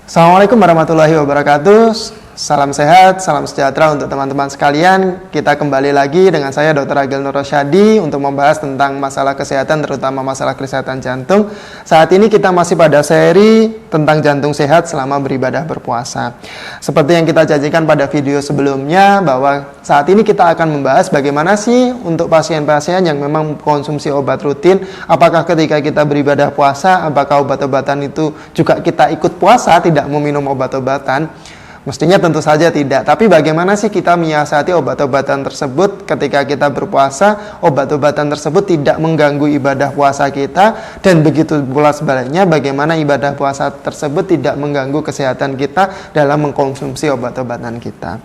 Assalamualaikum warahmatullahi wabarakatuh. Salam sehat, salam sejahtera untuk teman-teman sekalian. Kita kembali lagi dengan saya Dr. Agil Nur Rosyadi untuk membahas tentang masalah kesehatan, terutama masalah kesehatan jantung. Saat ini kita masih pada seri tentang jantung sehat selama beribadah berpuasa. Seperti yang kita janjikan pada video sebelumnya, bahwa saat ini kita akan membahas bagaimana sih untuk pasien-pasien yang memang konsumsi obat rutin. Apakah ketika kita beribadah puasa, apakah obat-obatan itu juga kita ikut puasa, tidak meminum obat-obatan? Mestinya tentu saja tidak, tapi bagaimana sih kita menyiasati obat-obatan tersebut ketika kita berpuasa, obat-obatan tersebut tidak mengganggu ibadah puasa kita, dan begitu pula sebaliknya bagaimana ibadah puasa tersebut tidak mengganggu kesehatan kita dalam mengkonsumsi obat-obatan kita.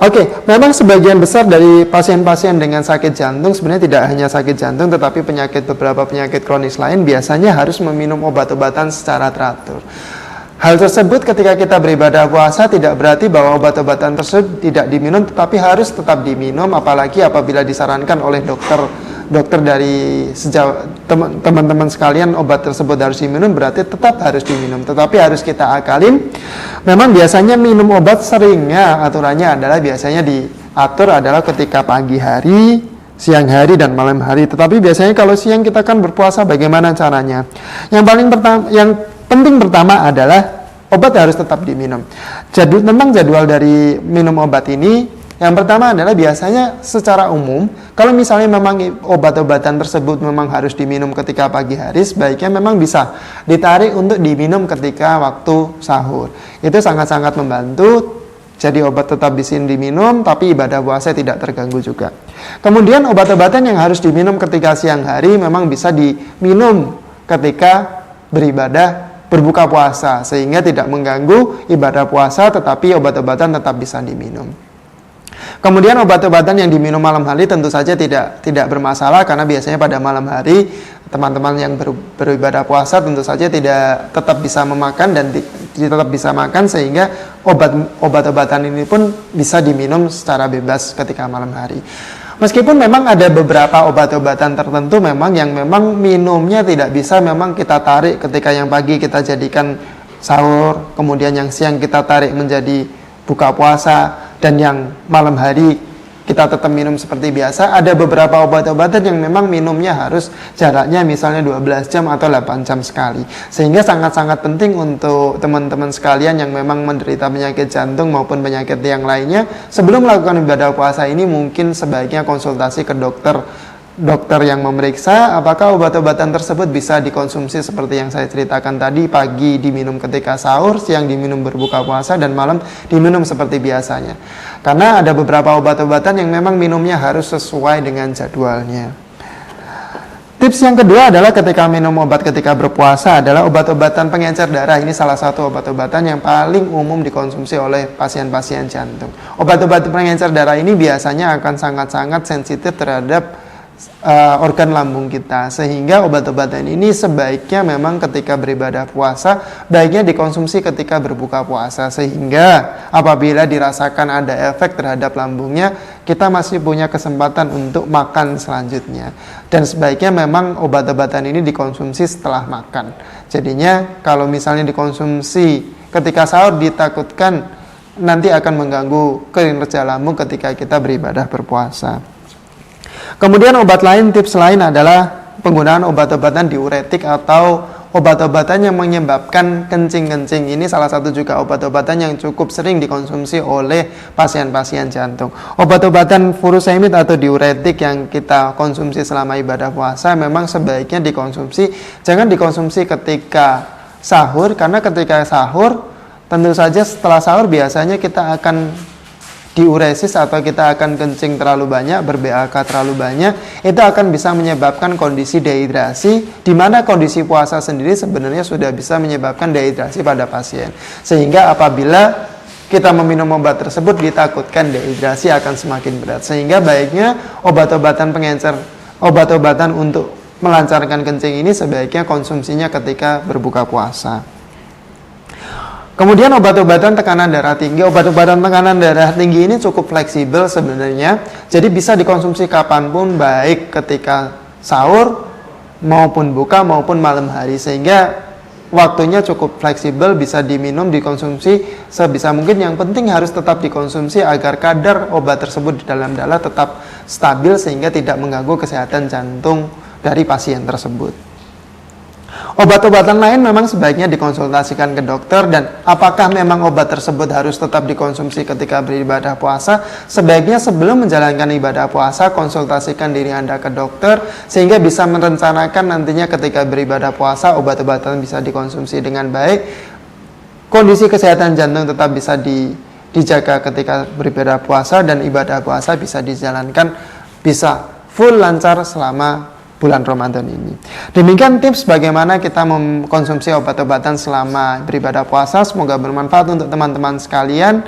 Oke, memang sebagian besar dari pasien-pasien dengan sakit jantung sebenarnya tidak hanya sakit jantung, tetapi beberapa penyakit kronis lain biasanya harus meminum obat-obatan secara teratur. Hal tersebut ketika kita beribadah puasa tidak berarti bahwa obat-obatan tersebut tidak diminum, tetapi harus tetap diminum, apalagi apabila disarankan oleh dokter dari teman-teman sekalian obat tersebut harus diminum, berarti tetap harus diminum. Tetapi harus kita akalin, memang biasanya minum obat seringnya aturannya adalah biasanya diatur adalah ketika pagi hari, siang hari, dan malam hari. Tetapi biasanya kalau siang kita kan berpuasa, bagaimana caranya? Yang penting pertama adalah obat harus tetap diminum. Tentang jadwal dari minum obat ini, yang pertama adalah biasanya secara umum, kalau misalnya memang obat-obatan tersebut memang harus diminum ketika pagi hari, sebaiknya memang bisa ditarik untuk diminum ketika waktu sahur. Itu sangat-sangat membantu. Jadi obat tetap bisa diminum, tapi ibadah puasa tidak terganggu juga. Kemudian obat-obatan yang harus diminum ketika siang hari memang bisa diminum ketika berbuka puasa, sehingga tidak mengganggu ibadah puasa, tetapi obat-obatan tetap bisa diminum. Kemudian obat-obatan yang diminum malam hari tentu saja tidak bermasalah, karena biasanya pada malam hari teman-teman yang beribadah puasa tentu saja tetap bisa memakan dan tetap bisa makan, sehingga obat-obatan ini pun bisa diminum secara bebas ketika malam hari. Meskipun memang ada beberapa obat-obatan tertentu yang memang minumnya tidak bisa memang kita tarik ketika yang pagi kita jadikan sahur, kemudian yang siang kita tarik menjadi buka puasa, dan yang malam hari kita tetap minum seperti biasa. Ada beberapa obat-obatan yang memang minumnya harus jaraknya misalnya 12 jam atau 8 jam sekali. Sehingga sangat-sangat penting untuk teman-teman sekalian yang memang menderita penyakit jantung maupun penyakit yang lainnya, sebelum melakukan ibadah puasa ini mungkin sebaiknya konsultasi ke dokter yang memeriksa apakah obat-obatan tersebut bisa dikonsumsi seperti yang saya ceritakan tadi, pagi diminum ketika sahur, siang diminum berbuka puasa, dan malam diminum seperti biasanya. Karena ada beberapa obat-obatan yang memang minumnya harus sesuai dengan jadwalnya. Tips yang kedua adalah ketika minum obat ketika berpuasa adalah obat-obatan pengencer darah. Ini salah satu obat-obatan yang paling umum dikonsumsi oleh pasien-pasien jantung. Obat-obat pengencer darah ini biasanya akan sangat-sangat sensitif terhadap organ lambung kita, sehingga obat-obatan ini sebaiknya memang ketika beribadah puasa baiknya dikonsumsi ketika berbuka puasa, sehingga apabila dirasakan ada efek terhadap lambungnya, kita masih punya kesempatan untuk makan selanjutnya. Dan sebaiknya memang obat-obatan ini dikonsumsi setelah makan. Jadinya kalau misalnya dikonsumsi ketika sahur, ditakutkan nanti akan mengganggu kinerja lambung ketika kita beribadah berpuasa. Kemudian tips lain adalah penggunaan obat-obatan diuretik atau obat-obatan yang menyebabkan kencing-kencing. Ini salah satu juga obat-obatan yang cukup sering dikonsumsi oleh pasien-pasien jantung. Obat-obatan furosemid atau diuretik yang kita konsumsi selama ibadah puasa memang sebaiknya jangan dikonsumsi ketika sahur, karena ketika sahur tentu saja setelah sahur biasanya kita akan diuresis atau kita akan kencing terlalu banyak, ber-BAK terlalu banyak. Itu akan bisa menyebabkan kondisi dehidrasi, di mana kondisi puasa sendiri sebenarnya sudah bisa menyebabkan dehidrasi pada pasien. Sehingga apabila kita meminum obat tersebut, ditakutkan dehidrasi akan semakin berat. Sehingga baiknya obat-obatan untuk melancarkan kencing ini sebaiknya konsumsinya ketika berbuka puasa. Kemudian obat-obatan tekanan darah tinggi. Obat-obatan tekanan darah tinggi ini cukup fleksibel sebenarnya. Jadi bisa dikonsumsi kapanpun, baik ketika sahur maupun buka maupun malam hari. Sehingga waktunya cukup fleksibel, bisa diminum, dikonsumsi sebisa mungkin. Yang penting harus tetap dikonsumsi agar kadar obat tersebut di dalam darah tetap stabil sehingga tidak mengganggu kesehatan jantung dari pasien tersebut. Obat-obatan lain memang sebaiknya dikonsultasikan ke dokter, dan apakah memang obat tersebut harus tetap dikonsumsi ketika beribadah puasa? Sebaiknya sebelum menjalankan ibadah puasa, konsultasikan diri Anda ke dokter sehingga bisa merencanakan nantinya ketika beribadah puasa obat-obatan bisa dikonsumsi dengan baik. Kondisi kesehatan jantung tetap bisa dijaga ketika beribadah puasa, dan ibadah puasa bisa dijalankan bisa full lancar selama bulan Ramadan ini. Demikian tips bagaimana kita mengkonsumsi obat-obatan selama beribadah puasa. Semoga bermanfaat untuk teman-teman sekalian.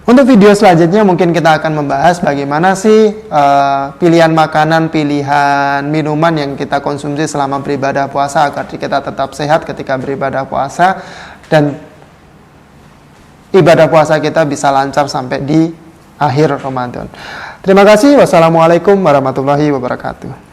Untuk video selanjutnya mungkin kita akan membahas bagaimana sih pilihan makanan, pilihan minuman yang kita konsumsi selama beribadah puasa agar kita tetap sehat ketika beribadah puasa dan ibadah puasa kita bisa lancar sampai di akhir Ramadan. Terima kasih. Wassalamualaikum warahmatullahi wabarakatuh.